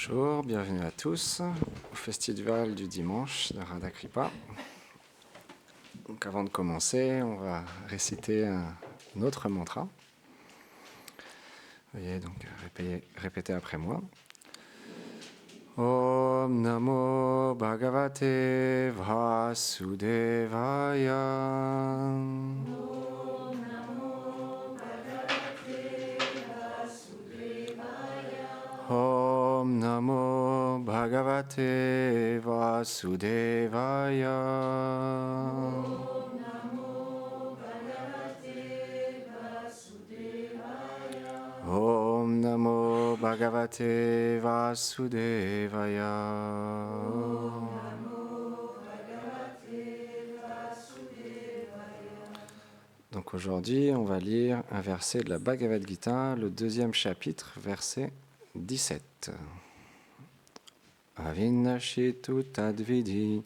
Bonjour, bienvenue à tous au festival du dimanche de Radha Kripa. Donc avant de commencer, on va réciter un autre mantra. Veuillez donc répéter après moi. Om Namo Bhagavate Vasudevaya. Om Namo Bhagavate Vasudevaya. Om Namo Bhagavate Vasudevaya. Donc aujourd'hui, on va lire un verset de la Bhagavad Gita, le 2e chapitre, verset 17. Avinashitu tadvidi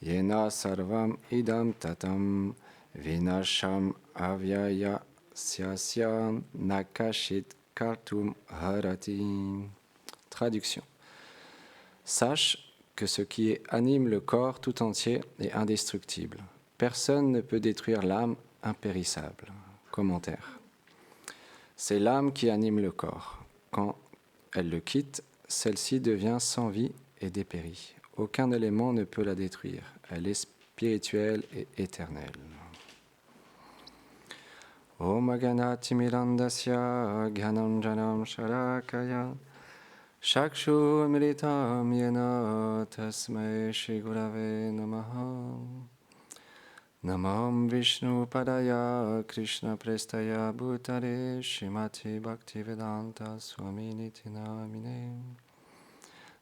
yena sarvam idam tatam vinasham avyaya syasya nakashit kartum harati. Traduction. Sache que ce qui anime le corps tout entier est indestructible. Personne ne peut détruire l'âme impérissable. Commentaire. C'est l'âme qui anime le corps. Quand elle le quitte, celle-ci devient sans vie et dépérit. Aucun élément ne peut la détruire. Elle est spirituelle et éternelle. Om Ganati Mirandasya Gyanam Janam Sharakaya Shakshu Militam Yena Tasmai Shri Gurave Namaha. Namam Vishnu Padaya Krishna Prestaya Bhutare Shrimati Bhaktivedanta Swami Niti Namine.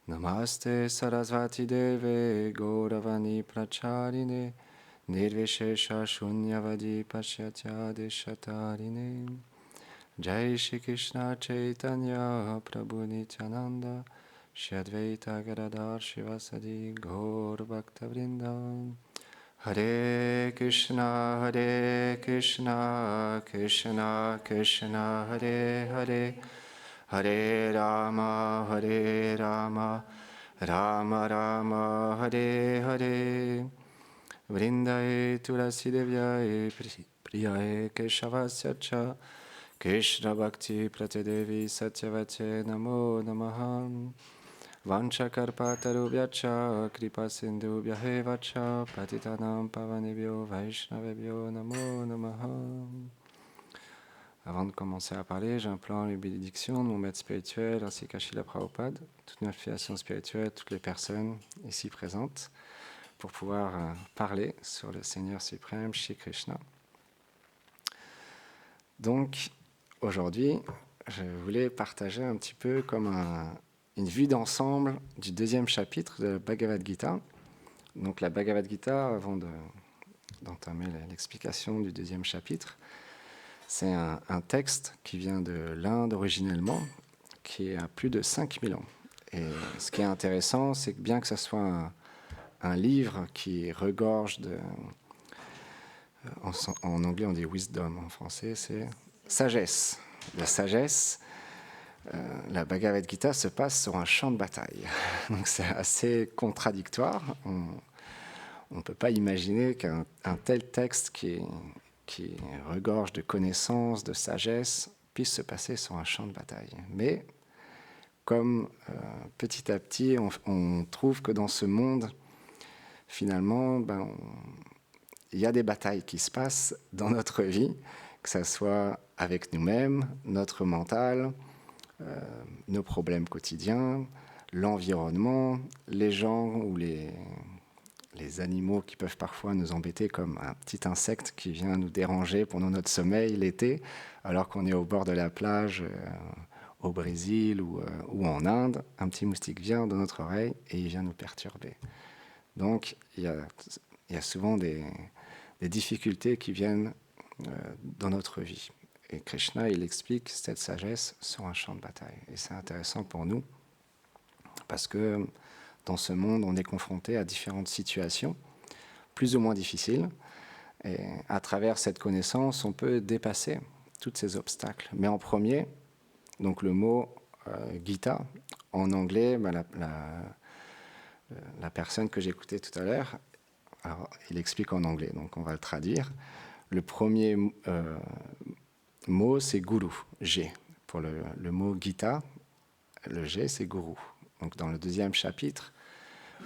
Namaste Sarasvati Deve Gauravani Pracharine Nirvishesha Shunyavadi Pashyatya Deshatarine. Jai Shri Krishna Chaitanya Prabhu Nityananda Shri Advaita Gadadhar Shivasadi Gaur Bhaktavrinda. Hare Krishna, Krishna Krishna, Hare Hare, Hare Rama, Rama Rama, Hare Hare. Vrindaye Tulasi Devyaye Priyaye Keshavasya Cha Krishna Bhakti Pratedevi Satyavate Namo Namaha. Vanchakarpatarubhyacha kripa sindhubhyahevacha patitanam pavanebhyo vaishnavebhyo namo namaha. Avant de commencer à parler, j'implore les bénédictions de mon maître spirituel ainsi qu'à Srila Prabhupada, toute notre filiation spirituelle, toutes les personnes ici présentes, pour pouvoir parler sur le Seigneur suprême, Shri Krishna. Donc, aujourd'hui, je voulais partager un petit peu comme une vue d'ensemble du 2e chapitre de la Bhagavad Gita. Donc la Bhagavad Gita, avant d'entamer l'explication du 2e chapitre, c'est un texte qui vient de l'Inde originellement, qui a plus de 5000 ans. Et ce qui est intéressant, c'est que bien que ce soit un livre qui regorge de... En anglais, on dit wisdom, en français, c'est sagesse. La sagesse. La Bhagavad Gita se passe sur un champ de bataille. Donc c'est assez contradictoire. On ne peut pas imaginer qu'un tel texte qui regorge de connaissances, de sagesse, puisse se passer sur un champ de bataille. Mais comme petit à petit, on trouve que dans ce monde, finalement, il y a des batailles qui se passent dans notre vie, que ce soit avec nous-mêmes, notre mental, nos problèmes quotidiens, l'environnement, les gens ou les animaux qui peuvent parfois nous embêter, comme un petit insecte qui vient nous déranger pendant notre sommeil l'été, alors qu'on est au bord de la plage au Brésil ou en Inde. Un petit moustique vient dans notre oreille et il vient nous perturber. Donc il y a souvent des difficultés qui viennent dans notre vie. Et Krishna, il explique cette sagesse sur un champ de bataille. Et c'est intéressant pour nous, parce que dans ce monde, on est confronté à différentes situations, plus ou moins difficiles. Et à travers cette connaissance, on peut dépasser tous ces obstacles. Mais en premier, donc le mot Gita, en anglais, la personne que j'écoutais tout à l'heure, alors, il explique en anglais, donc on va le traduire. Le premier mot, c'est guru, G. Pour le mot Gita, le G, c'est guru. Donc dans le deuxième chapitre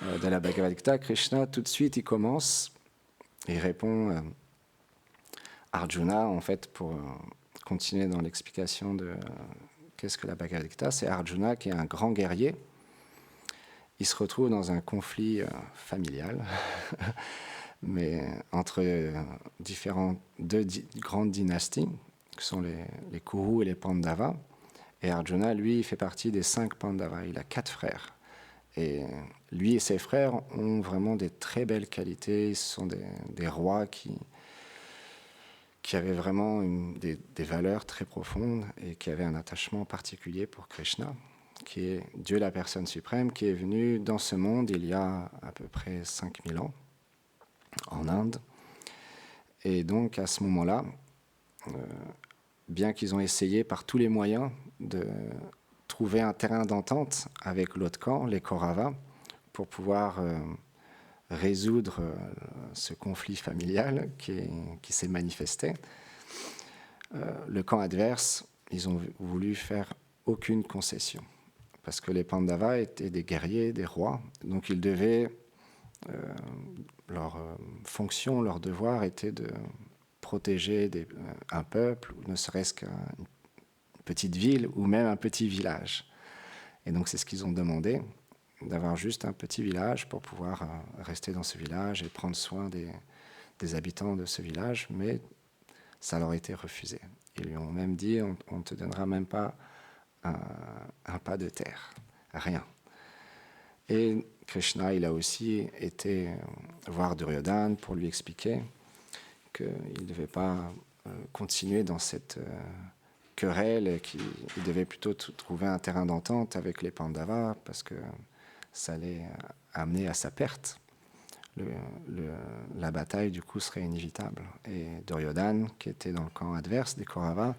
de la Bhagavad Gita, Krishna, tout de suite, il commence, il répond Arjuna, en fait, pour continuer dans l'explication de qu'est-ce que la Bhagavad Gita, c'est Arjuna qui est un grand guerrier. Il se retrouve dans un conflit familial, mais entre deux grandes dynasties, qui sont les Kurus et les Pandavas. Et Arjuna, lui, il fait partie des 5 Pandavas. Il a 4 frères. Et lui et ses frères ont vraiment des très belles qualités. Ce sont des rois qui avaient vraiment des valeurs très profondes et qui avaient un attachement particulier pour Krishna, qui est Dieu la personne suprême, qui est venu dans ce monde il y a à peu près 5000 ans, en Inde. Et donc, à ce moment-là, bien qu'ils ont essayé par tous les moyens de trouver un terrain d'entente avec l'autre camp, les Kauravas, pour pouvoir résoudre ce conflit familial qui s'est manifesté, le camp adverse, ils ont voulu faire aucune concession. Parce que les Pandavas étaient des guerriers, des rois, donc ils devaient, leur fonction, leur devoir était de protéger un peuple, ou ne serait-ce qu'une petite ville, ou même un petit village. Et donc c'est ce qu'ils ont demandé, d'avoir juste un petit village pour pouvoir rester dans ce village et prendre soin des habitants de ce village, mais ça leur a été refusé. Ils lui ont même dit, on ne te donnera même pas un pas de terre, rien. Et Krishna, il a aussi été voir Duryodhana pour lui expliquer qu'il ne devait pas continuer dans cette querelle et qu'il devait plutôt trouver un terrain d'entente avec les Pandavas parce que ça allait amener à sa perte. La bataille, du coup, serait inévitable. Et Duryodhana, qui était dans le camp adverse des Kauravas,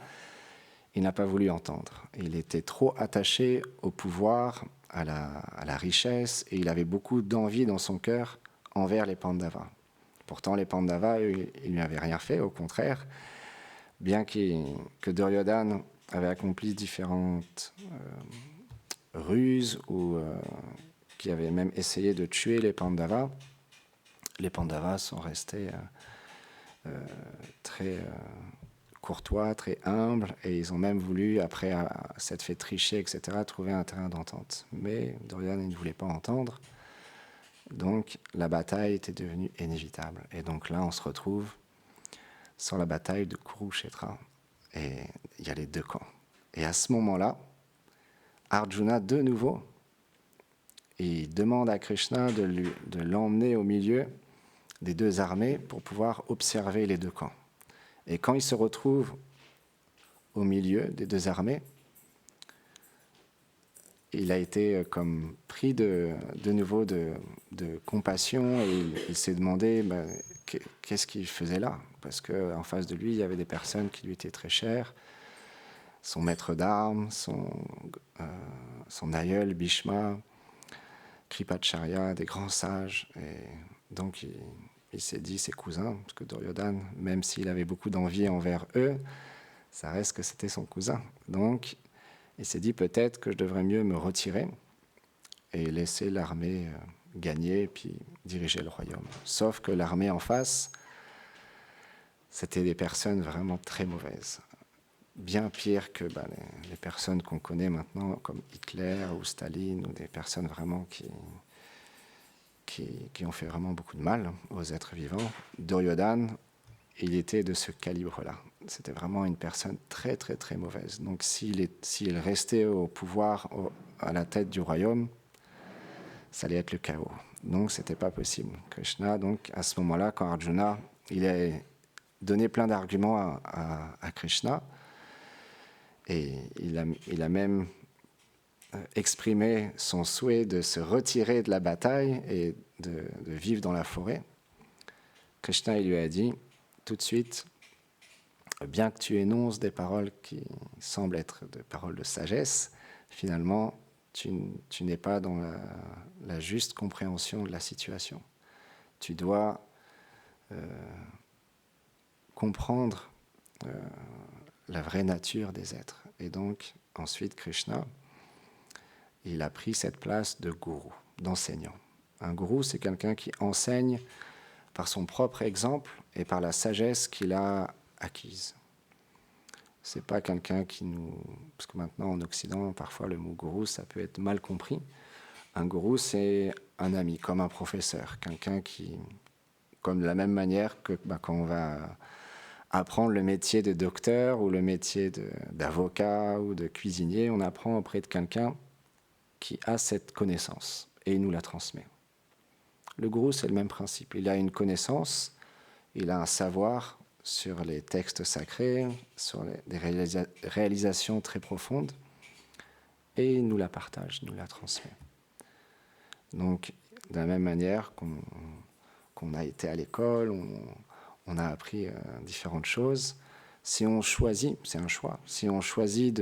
il n'a pas voulu entendre. Il était trop attaché au pouvoir, à la richesse, et il avait beaucoup d'envie dans son cœur envers les Pandavas. Pourtant, les Pandavas, eux, ils ne lui avaient rien fait, au contraire. Bien que Duryodhana avait accompli différentes ruses ou qui avait même essayé de tuer les Pandavas sont restés très courtois, très humbles, et ils ont même voulu, après s'être fait tricher, etc., trouver un terrain d'entente. Mais Duryodhana ne voulait pas entendre, donc la bataille était devenue inévitable. Et donc là, on se retrouve sur la bataille de Kurukshetra, et il y a les deux camps. Et à ce moment-là, Arjuna, de nouveau, il demande à Krishna de l'emmener au milieu des deux armées pour pouvoir observer les deux camps. Et quand il se retrouve au milieu des deux armées, il a été comme pris de nouveau de compassion et il s'est demandé qu'est-ce qu'il faisait là, parce qu'en face de lui, il y avait des personnes qui lui étaient très chères, son maître d'armes, son aïeul Bhishma, Kripacharya, des grands sages. Et donc il s'est dit ses cousins, parce que Duryodhana, même s'il avait beaucoup d'envie envers eux, ça reste que c'était son cousin. Donc il s'est dit peut-être que je devrais mieux me retirer et laisser l'armée gagner et puis diriger le royaume. Sauf que l'armée en face, c'était des personnes vraiment très mauvaises. Bien pire que les personnes qu'on connaît maintenant, comme Hitler ou Staline, ou des personnes vraiment qui ont fait vraiment beaucoup de mal aux êtres vivants. Duryodhana, il était de ce calibre-là. C'était vraiment une personne très, très, très mauvaise. Donc s'il restait au pouvoir, à la tête du royaume, ça allait être le chaos. Donc ce n'était pas possible. Krishna, donc, à ce moment-là, quand Arjuna, il a donné plein d'arguments à Krishna, et il a même exprimé son souhait de se retirer de la bataille et de vivre dans la forêt. Krishna, il lui a dit tout de suite, bien que tu énonces des paroles qui semblent être des paroles de sagesse, finalement, tu n'es pas dans la juste compréhension de la situation. Tu dois comprendre la vraie nature des êtres. Et donc, ensuite, Krishna, il a pris cette place de gourou, d'enseignant. Un gourou, c'est quelqu'un qui enseigne par son propre exemple et par la sagesse qu'il a acquise. C'est pas quelqu'un qui nous... Parce que maintenant, en Occident, parfois, le mot gourou, ça peut être mal compris. Un gourou, c'est un ami, comme un professeur. Quelqu'un qui... Comme de la même manière que quand on va apprendre le métier de docteur ou le métier d'avocat ou de cuisinier, on apprend auprès de quelqu'un qui a cette connaissance et il nous la transmet. Le gourou, c'est le même principe. Il a une connaissance, il a un savoir sur les textes sacrés, sur des réalisations très profondes, et il nous la partage, il nous la transmet. Donc, de la même manière qu'on a été à l'école, on a appris différentes choses. Si on choisit, c'est un choix, si on choisit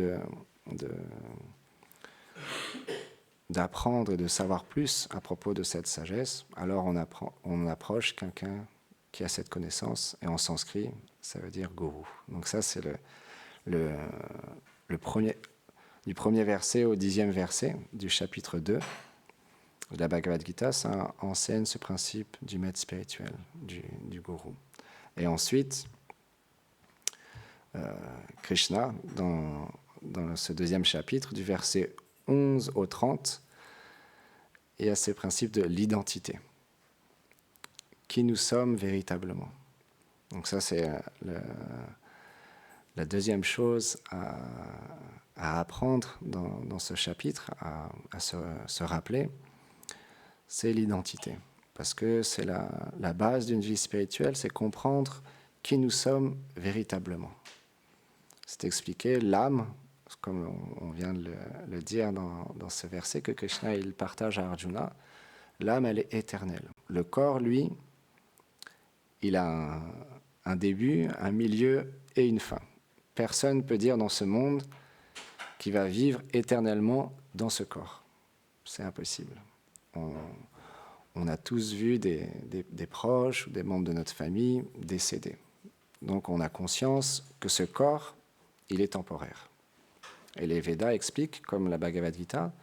d'apprendre et de savoir plus à propos de cette sagesse, alors on approche quelqu'un qui a cette connaissance, et en sanskrit, ça veut dire gourou. Donc ça, c'est le premier, du premier verset au 10e verset du chapitre 2 de la Bhagavad Gita, ça enseigne ce principe du maître spirituel, du gourou. Et ensuite, Krishna, dans ce deuxième chapitre, du verset 11 au 30, il y a ce principe de l'identité. Qui nous sommes véritablement. Donc ça, c'est la deuxième chose à apprendre dans ce chapitre, à se rappeler, c'est l'identité. Parce que c'est la base d'une vie spirituelle, c'est comprendre qui nous sommes véritablement. C'est expliquer l'âme, comme on vient de le dire dans ce verset que Krishna il partage à Arjuna, l'âme, elle est éternelle. Le corps, lui, il a un début, un milieu et une fin. Personne ne peut dire dans ce monde qu'il va vivre éternellement dans ce corps. C'est impossible. On a tous vu des proches ou des membres de notre famille décédés. Donc on a conscience que ce corps, il est temporaire. Et les Védas expliquent, comme la Bhagavad Gita,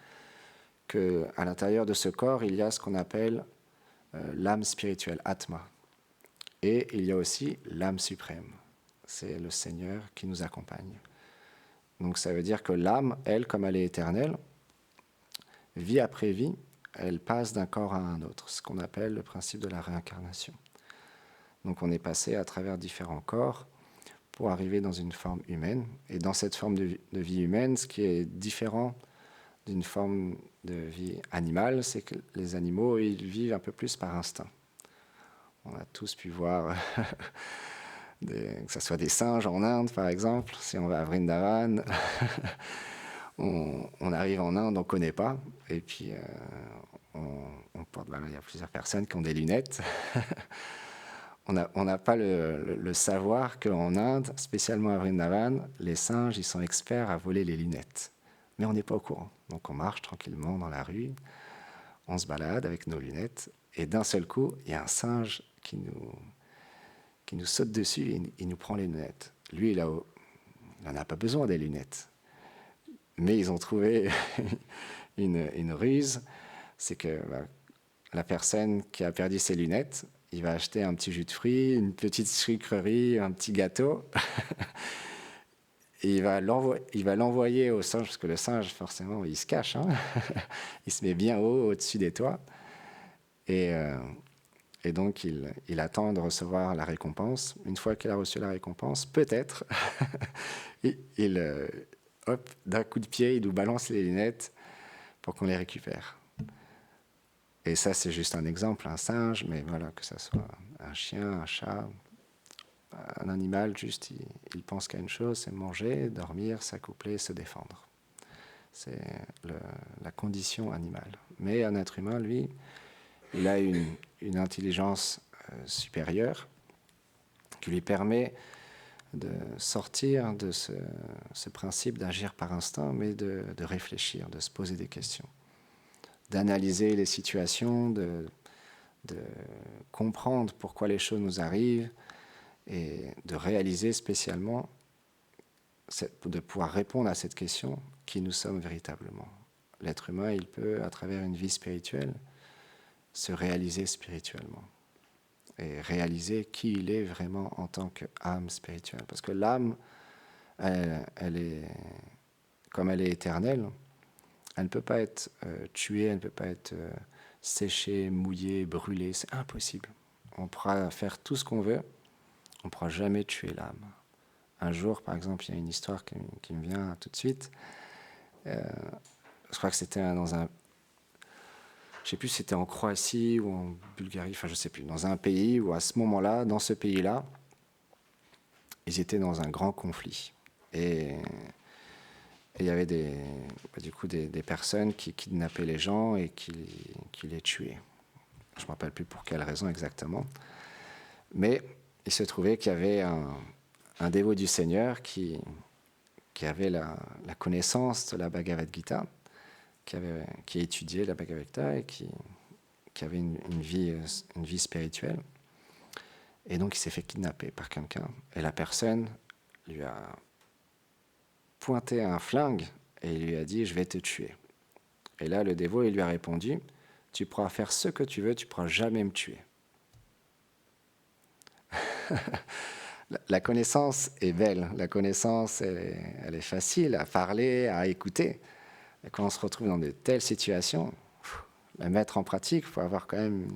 qu'à l'intérieur de ce corps, il y a ce qu'on appelle l'âme spirituelle, Atma. Et il y a aussi l'âme suprême. C'est le Seigneur qui nous accompagne. Donc ça veut dire que l'âme, elle, comme elle est éternelle, vie après vie, elle passe d'un corps à un autre, ce qu'on appelle le principe de la réincarnation. Donc on est passé à travers différents corps pour arriver dans une forme humaine. Et dans cette forme de vie humaine, ce qui est différent d'une forme de vie animale, c'est que les animaux, ils vivent un peu plus par instinct. On a tous pu voir, que ce soit des singes en Inde, par exemple. Si on va à Vrindavan, on arrive en Inde, on ne connaît pas. Et puis, on porte, il y a plusieurs personnes qui ont des lunettes. On n'a pas le savoir qu'en Inde, spécialement à Vrindavan, les singes, ils sont experts à voler les lunettes. Mais on n'est pas au courant. Donc on marche tranquillement dans la rue, on se balade avec nos lunettes, et d'un seul coup, il y a un singe qui nous saute dessus et il nous prend les lunettes. Lui, il n'en a pas besoin des lunettes. Mais ils ont trouvé une ruse, c'est que la personne qui a perdu ses lunettes, il va acheter un petit jus de fruits, une petite sucrerie, un petit gâteau. Et il va l'envoyer au singe, parce que le singe, forcément, il se cache. Hein. Il se met bien haut, au-dessus des toits. Et donc, il attend de recevoir la récompense. Une fois qu'il a reçu la récompense, peut-être, hop, d'un coup de pied, il nous balance les lunettes pour qu'on les récupère. Et ça, c'est juste un exemple, un singe, mais voilà, que ça soit un chien, un chat, un animal, juste, il pense qu'à une chose, c'est manger, dormir, s'accoupler, se défendre. C'est la condition animale. Mais un être humain, lui, il a une intelligence supérieure qui lui permet de sortir de ce principe d'agir par instinct, mais de réfléchir, de se poser des questions, d'analyser les situations, de comprendre pourquoi les choses nous arrivent et de réaliser spécialement, de pouvoir répondre à cette question, qui nous sommes véritablement. L'être humain, il peut, à travers une vie spirituelle, se réaliser spirituellement et réaliser qui il est vraiment en tant qu'âme spirituelle. Parce que l'âme, elle est, comme elle est éternelle, elle ne peut pas être tuée, elle ne peut pas être séchée, mouillée, brûlée. C'est impossible. On pourra faire tout ce qu'on veut, on ne pourra jamais tuer l'âme. Un jour, par exemple, il y a une histoire qui me vient tout de suite. Je crois que c'était dans un... Je ne sais plus si c'était en Croatie ou en Bulgarie, enfin je ne sais plus, dans un pays où à ce moment-là, dans ce pays-là, ils étaient dans un grand conflit. Et il y avait du coup des personnes qui kidnappaient les gens et qui les tuaient. Je ne me rappelle plus pour quelle raison exactement. Mais il se trouvait qu'il y avait un dévot du Seigneur qui avait la connaissance de la Bhagavad Gita, qui étudiait la Bhagavad Gita et qui avait une vie spirituelle. Et donc il s'est fait kidnapper par quelqu'un. Et la personne lui a pointé un flingue et il lui a dit « je vais te tuer ». Et là le dévot il lui a répondu « tu pourras faire ce que tu veux, tu ne pourras jamais me tuer ». La connaissance est belle, la connaissance elle est facile à parler, à écouter. Et quand on se retrouve dans de telles situations, la mettre en pratique, il faut avoir quand même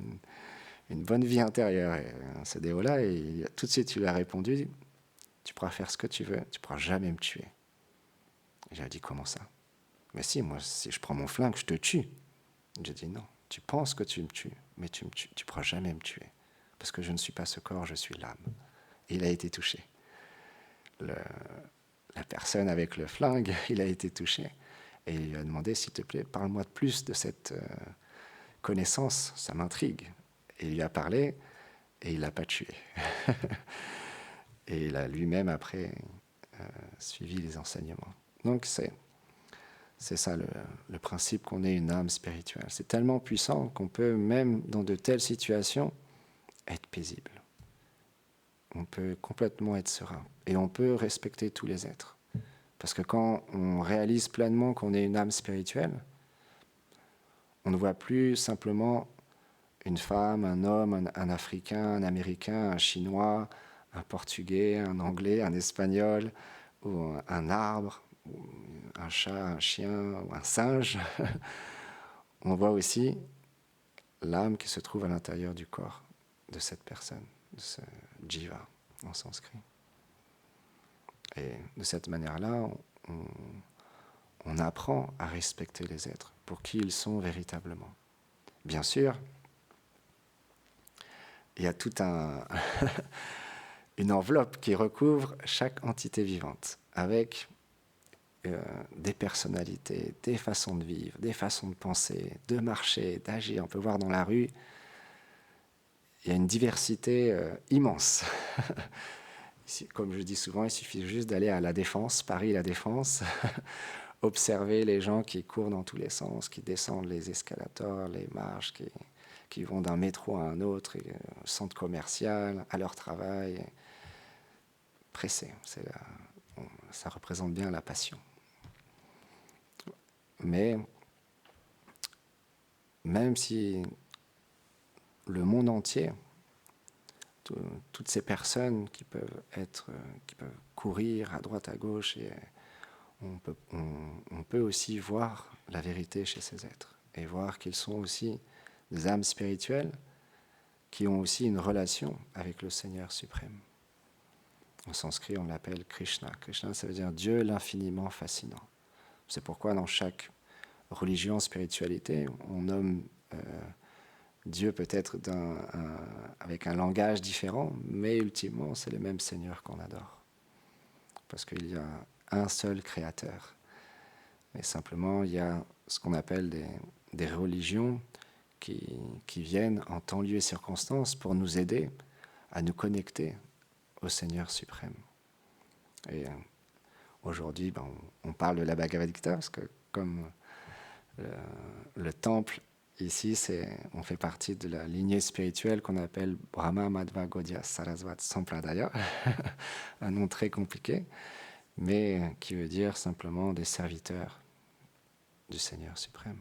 une bonne vie intérieure. Et ce déo-là, tout de suite, il lui a répondu « Tu pourras faire ce que tu veux, tu ne pourras jamais me tuer ». J'ai dit « Comment ça ?»« Mais si, moi, si je prends mon flingue, je te tue. » J'ai dit « Non, tu penses que tu me tues, mais tu ne pourras jamais me tuer. Parce que je ne suis pas ce corps, je suis l'âme. » Et il a été touché. La personne avec le flingue, il a été touché. Et il lui a demandé « S'il te plaît, parle-moi de plus de cette connaissance, ça m'intrigue. » Et il lui a parlé, et il ne l'a pas tué. Et il a lui-même, après, suivi les enseignements. Donc c'est ça le principe qu'on est une âme spirituelle. C'est tellement puissant qu'on peut, même dans de telles situations, être paisible. On peut complètement être serein. Et on peut respecter tous les êtres. Parce que quand on réalise pleinement qu'on est une âme spirituelle, on ne voit plus simplement une femme, un homme, un Africain, un Américain, un Chinois, un Portugais, un Anglais, un Espagnol, ou un arbre, ou un chat, un chien, ou un singe. On voit aussi l'âme qui se trouve à l'intérieur du corps de cette personne, de ce jiva en sanskrit. Et de cette manière-là, on apprend à respecter les êtres pour qui ils sont véritablement. Bien sûr, il y a toute une enveloppe qui recouvre chaque entité vivante, avec des personnalités, des façons de vivre, des façons de penser, de marcher, d'agir. On peut voir dans la rue, il y a une diversité immense. Comme je dis souvent, il suffit juste d'aller à La Défense, Paris La Défense, observer les gens qui courent dans tous les sens, qui descendent les escalators, les marches, qui vont d'un métro à un autre, au centre commercial, à leur travail, pressés. Ça représente bien la passion. Mais même si le monde entier, toutes ces personnes qui peuvent courir à droite, à gauche, et on peut aussi voir la vérité chez ces êtres et voir qu'ils sont aussi des âmes spirituelles qui ont aussi une relation avec le Seigneur suprême. En sanskrit, on l'appelle Krishna. Krishna, ça veut dire Dieu l'infiniment fascinant. C'est pourquoi dans chaque religion, spiritualité, on nomme Dieu peut-être avec un langage différent, mais ultimement, c'est le même Seigneur qu'on adore. Parce qu'il y a un seul créateur. Mais simplement, il y a ce qu'on appelle des religions qui viennent en temps, lieu et circonstance pour nous aider à nous connecter au Seigneur suprême. Et aujourd'hui, on parle de la Bhagavad Gita, parce que comme le temple, ici, on fait partie de la lignée spirituelle qu'on appelle Brahma Madhva Gaudiya Sarasvat Sampradaya, un nom très compliqué, mais qui veut dire simplement des serviteurs du Seigneur suprême.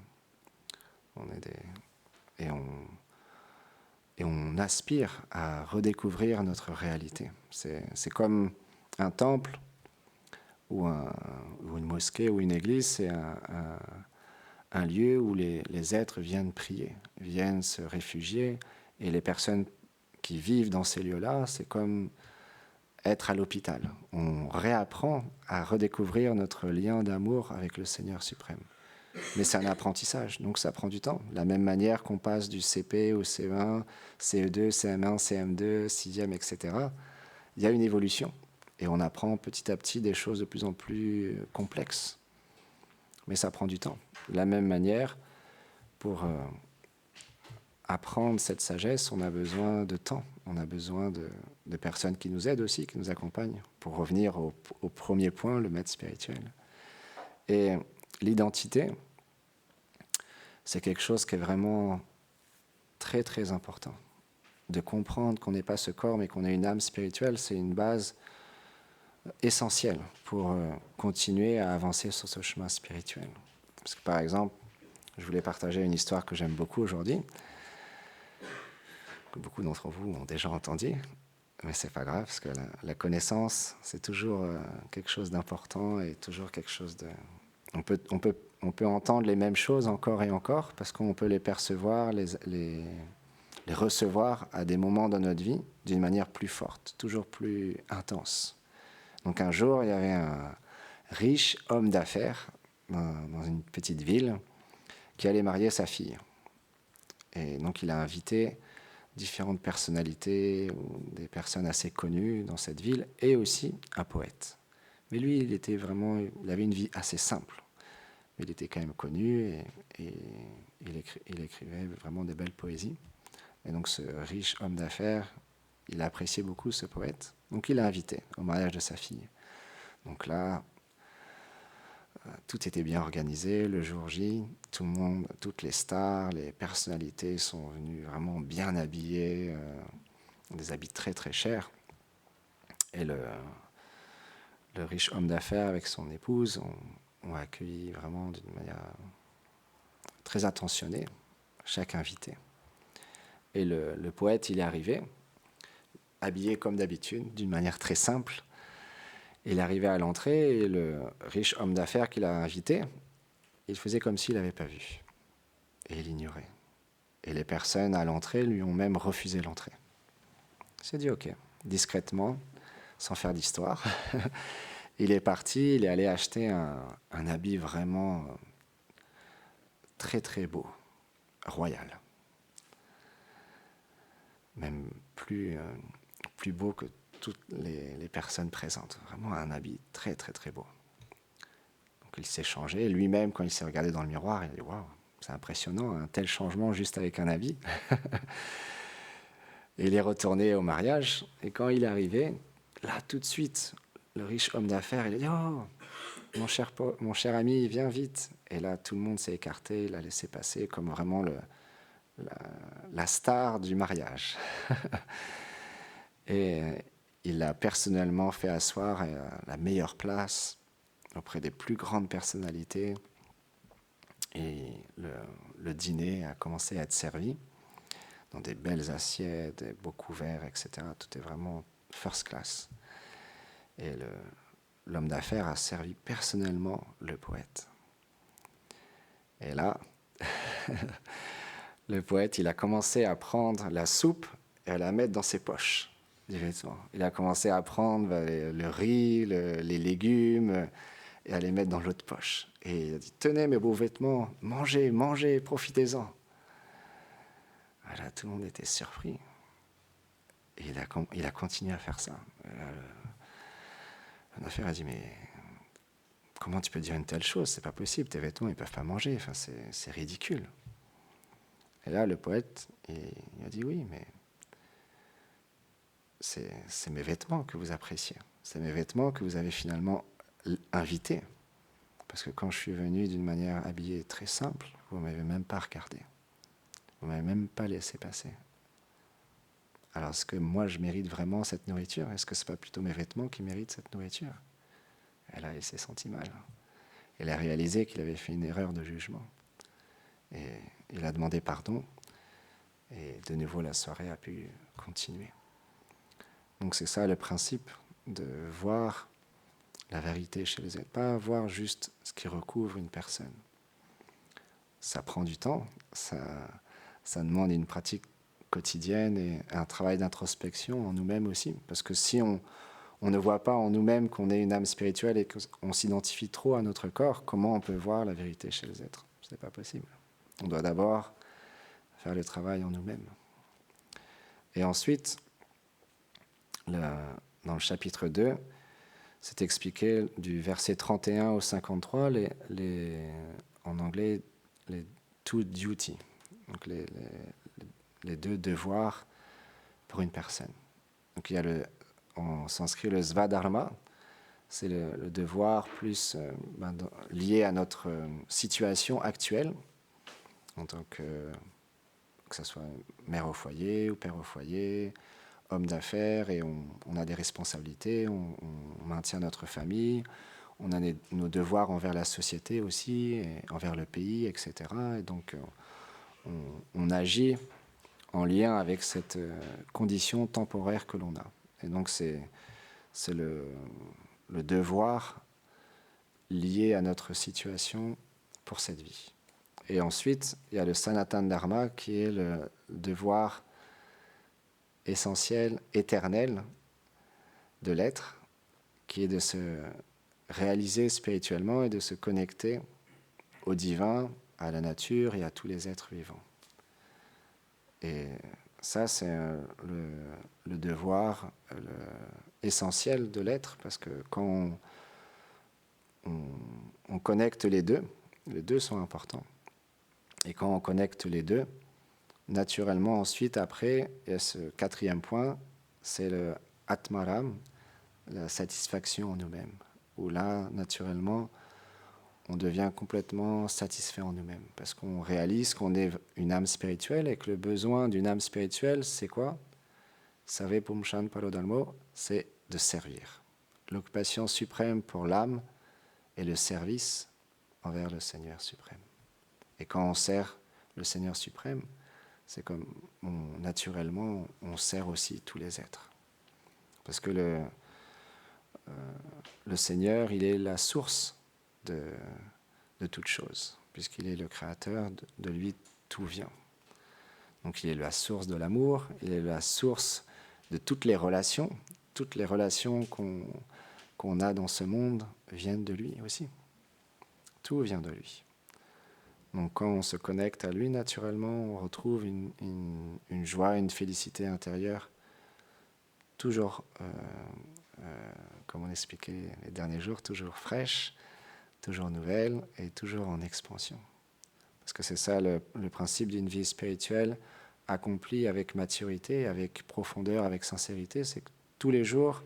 Et on aspire à redécouvrir notre réalité. C'est comme un temple ou une mosquée ou une église, c'est un lieu où les êtres viennent prier, viennent se réfugier, et les personnes qui vivent dans ces lieux-là, c'est comme être à l'hôpital. On réapprend à redécouvrir notre lien d'amour avec le Seigneur suprême. Mais c'est un apprentissage, donc ça prend du temps. De la même manière qu'on passe du CP au CE1, CE2, CM1, CM2, 6e, etc., il y a une évolution. Et on apprend petit à petit des choses de plus en plus complexes. Mais ça prend du temps. De la même manière, pour apprendre cette sagesse, on a besoin de temps. On a besoin de personnes qui nous aident aussi, qui nous accompagnent, pour revenir au premier point, le maître spirituel. Et l'identité, c'est quelque chose qui est vraiment très, très important. De comprendre qu'on n'est pas ce corps, mais qu'on est une âme spirituelle, c'est une base essentielle pour continuer à avancer sur ce chemin spirituel. Parce que, par exemple, je voulais partager une histoire que j'aime beaucoup aujourd'hui, que beaucoup d'entre vous ont déjà entendue, mais c'est pas grave, parce que la connaissance, c'est toujours quelque chose d'important et toujours quelque chose de... On peut entendre les mêmes choses encore et encore, parce qu'on peut les percevoir, les recevoir à des moments dans notre vie d'une manière plus forte, toujours plus intense. Donc un jour, il y avait un riche homme d'affaires dans une petite ville qui allait marier sa fille. Et donc il a invité différentes personnalités, ou des personnes assez connues dans cette ville, et aussi un poète. Mais lui, il avait une vie assez simple. Mais il était quand même connu et il écrivait vraiment des belles poésies. Et donc ce riche homme d'affaires, il appréciait beaucoup ce poète. Donc il l'a invité au mariage de sa fille. Donc là, tout était bien organisé. Le jour J, tout le monde, toutes les stars, les personnalités sont venues vraiment bien habillées, des habits très très chers. Et le riche homme d'affaires avec son épouse ont accueilli vraiment d'une manière très attentionnée chaque invité. Et le poète, il est arrivé, habillé comme d'habitude, d'une manière très simple. Il est arrivé à l'entrée et le riche homme d'affaires qui l'a invité, il faisait comme s'il n'avait pas vu. Et il ignorait. Et les personnes à l'entrée lui ont même refusé l'entrée. Il s'est dit ok, discrètement, sans faire d'histoire. Il est parti, il est allé acheter un habit vraiment très très beau, royal. Même plus beau que toutes les personnes présentes. Vraiment un habit très très très beau. Donc il s'est changé. Lui-même, quand il s'est regardé dans le miroir, il a dit « Waouh, c'est impressionnant, un tel changement juste avec un habit ». Et il est retourné au mariage. Et quand il est arrivé, là tout de suite, le riche homme d'affaires, il a dit « Oh, mon cher ami, viens vite ». Et là, tout le monde s'est écarté, il a laissé passer comme vraiment la star du mariage. Et il l'a personnellement fait asseoir à la meilleure place, auprès des plus grandes personnalités. Et le dîner a commencé à être servi dans des belles assiettes, des beaux couverts, etc. Tout est vraiment first class. Et l'homme d'affaires a servi personnellement le poète. Et là, le poète, il a commencé à prendre la soupe et à la mettre dans ses poches des vêtements. Il a commencé à prendre le riz, les légumes, et à les mettre dans l'autre poche. Et il a dit, tenez mes beaux vêtements, mangez, mangez, profitez-en. Voilà, tout le monde était surpris. Et il a continué à faire ça. L'homme d'affaires a dit, mais comment tu peux dire une telle chose? C'est pas possible, tes vêtements, ils peuvent pas manger, enfin, c'est ridicule. Et là, le poète, il a dit, oui, mais c'est mes vêtements que vous appréciez. C'est mes vêtements que vous avez finalement invités. Parce que quand je suis venu d'une manière habillée très simple, vous ne m'avez même pas regardé. Vous ne m'avez même pas laissé passer. Alors, est-ce que moi, je mérite vraiment cette nourriture? Est-ce que ce n'est pas plutôt mes vêtements qui méritent cette nourriture? Et là, il s'est senti mal. Il a réalisé qu'il avait fait une erreur de jugement. Et il a demandé pardon. Et de nouveau, la soirée a pu continuer. Donc c'est ça le principe, de voir la vérité chez les êtres, pas voir juste ce qui recouvre une personne. Ça prend du temps, ça demande une pratique quotidienne et un travail d'introspection en nous-mêmes aussi. Parce que si on ne voit pas en nous-mêmes qu'on est une âme spirituelle et qu'on s'identifie trop à notre corps, comment on peut voir la vérité chez les êtres? Ce n'est pas possible. On doit d'abord faire le travail en nous-mêmes. Et ensuite, dans le chapitre 2, c'est expliqué du verset 31 au 53, en anglais, les two duty, donc les deux devoirs pour une personne. Donc il y a en sanskrit le svadharma, c'est le devoir plus lié à notre situation actuelle, en tant que ce soit mère au foyer ou père au foyer, homme d'affaires, et on a des responsabilités, on maintient notre famille, on a nos devoirs envers la société aussi, et envers le pays, etc. Et donc on agit en lien avec cette condition temporaire que l'on a. Et donc c'est le devoir lié à notre situation pour cette vie. Et ensuite, il y a le Sanatan Dharma qui est le devoir essentiel, éternel de l'être, qui est de se réaliser spirituellement et de se connecter au divin, à la nature et à tous les êtres vivants. Et ça, c'est le devoir essentiel de l'être, parce que quand on connecte les deux sont importants. Et quand on connecte les deux, naturellement, ensuite, après, il y a ce quatrième point, c'est le Atmaram, la satisfaction en nous-mêmes, où là, naturellement, on devient complètement satisfait en nous-mêmes, parce qu'on réalise qu'on est une âme spirituelle et que le besoin d'une âme spirituelle, c'est quoi? Save Pumshan Parodalmo, c'est de servir. L'occupation suprême pour l'âme est le service envers le Seigneur suprême. Et quand on sert le Seigneur suprême, c'est comme naturellement, on sert aussi tous les êtres. Parce que le Seigneur, il est la source de toute chose, puisqu'il est le créateur, de lui tout vient. Donc il est la source de l'amour, il est la source de toutes les relations qu'on a dans ce monde viennent de lui aussi. Tout vient de lui. Donc quand on se connecte à lui, naturellement, on retrouve une joie, une félicité intérieure, toujours, comme on expliquait les derniers jours, toujours fraîche, toujours nouvelle et toujours en expansion. Parce que c'est ça le principe d'une vie spirituelle accomplie avec maturité, avec profondeur, avec sincérité, c'est que tous les jours,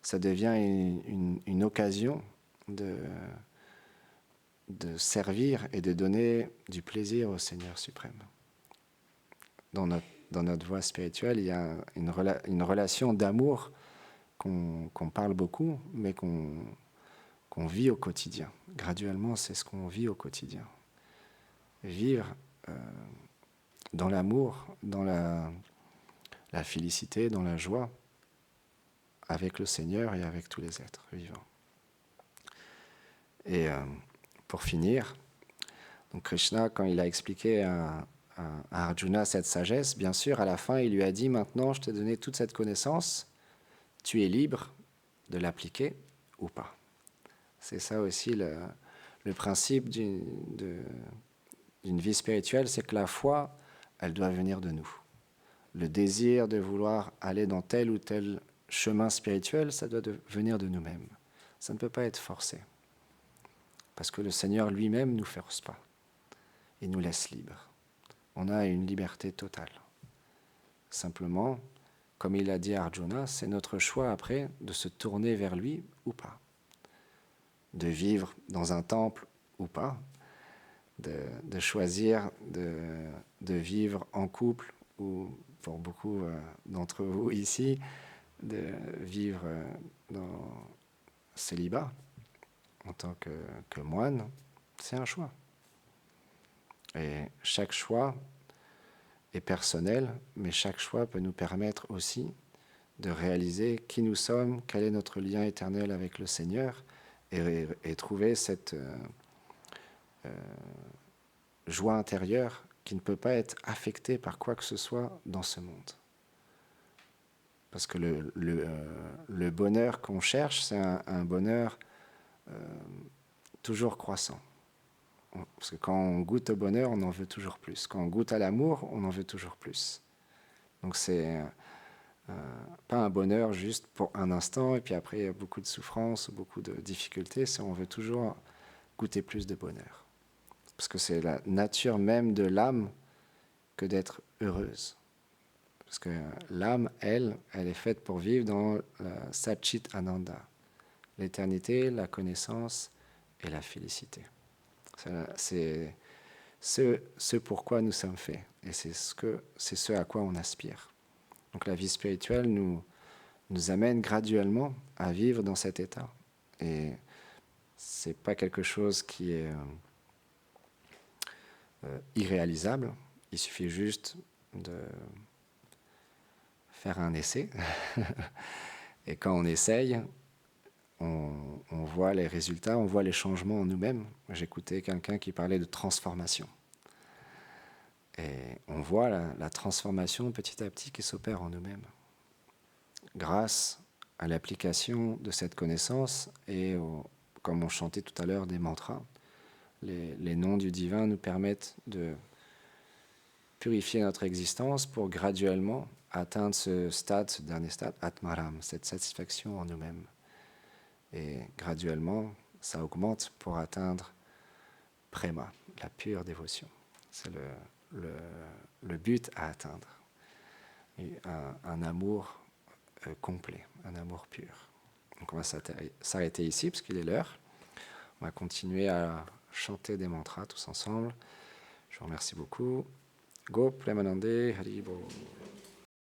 ça devient une occasion de servir et de donner du plaisir au Seigneur suprême. Dans notre voie spirituelle, il y a une relation d'amour qu'on parle beaucoup, mais qu'on vit au quotidien. Graduellement, c'est ce qu'on vit au quotidien. Vivre dans l'amour, dans la félicité, dans la joie, avec le Seigneur et avec tous les êtres vivants. Et pour finir, donc Krishna, quand il a expliqué à Arjuna cette sagesse, bien sûr, à la fin, il lui a dit, maintenant, je t'ai donné toute cette connaissance, tu es libre de l'appliquer ou pas. C'est ça aussi le principe d'une vie spirituelle, c'est que la foi, elle doit venir de nous. Le désir de vouloir aller dans tel ou tel chemin spirituel, ça doit venir de nous-mêmes. Ça ne peut pas être forcé. Parce que le Seigneur lui-même ne nous force pas. Il nous laisse libres. On a une liberté totale. Simplement, comme il a dit à Arjuna, c'est notre choix après de se tourner vers lui ou pas, de vivre dans un temple ou pas, de choisir de vivre en couple ou pour beaucoup d'entre vous ici, de vivre dans célibat en tant que moine, c'est un choix. Et chaque choix est personnel, mais chaque choix peut nous permettre aussi de réaliser qui nous sommes, quel est notre lien éternel avec le Seigneur, et trouver cette joie intérieure qui ne peut pas être affectée par quoi que ce soit dans ce monde. Parce que le bonheur qu'on cherche, c'est un bonheur toujours croissant. Parce que quand on goûte au bonheur, on en veut toujours plus. Quand on goûte à l'amour, on en veut toujours plus. Donc c'est pas un bonheur juste pour un instant, et puis après il y a beaucoup de souffrance, beaucoup de difficultés, c'est on veut toujours goûter plus de bonheur. Parce que c'est la nature même de l'âme que d'être heureuse. Parce que l'âme, elle est faite pour vivre dans la Satchit Ananda, l'éternité, la connaissance et la félicité. C'est ce pourquoi nous sommes faits, et c'est ce à quoi on aspire. Donc la vie spirituelle nous amène graduellement à vivre dans cet état. Et ce n'est pas quelque chose qui est irréalisable. Il suffit juste de faire un essai. Et quand on essaye, on voit les résultats, on voit les changements en nous-mêmes. J'écoutais quelqu'un qui parlait de transformation. Et on voit la transformation petit à petit qui s'opère en nous-mêmes. Grâce à l'application de cette connaissance et, comme on chantait tout à l'heure, des mantras. Les noms du divin nous permettent de purifier notre existence pour graduellement atteindre ce dernier stade, Atmaram, cette satisfaction en nous-mêmes. Et graduellement, ça augmente pour atteindre Prema, la pure dévotion. C'est le but à atteindre. Et un amour complet, un amour pur. Donc on va s'arrêter ici parce qu'il est l'heure. On va continuer à chanter des mantras tous ensemble. Je vous remercie beaucoup. Go Premanande Haribo.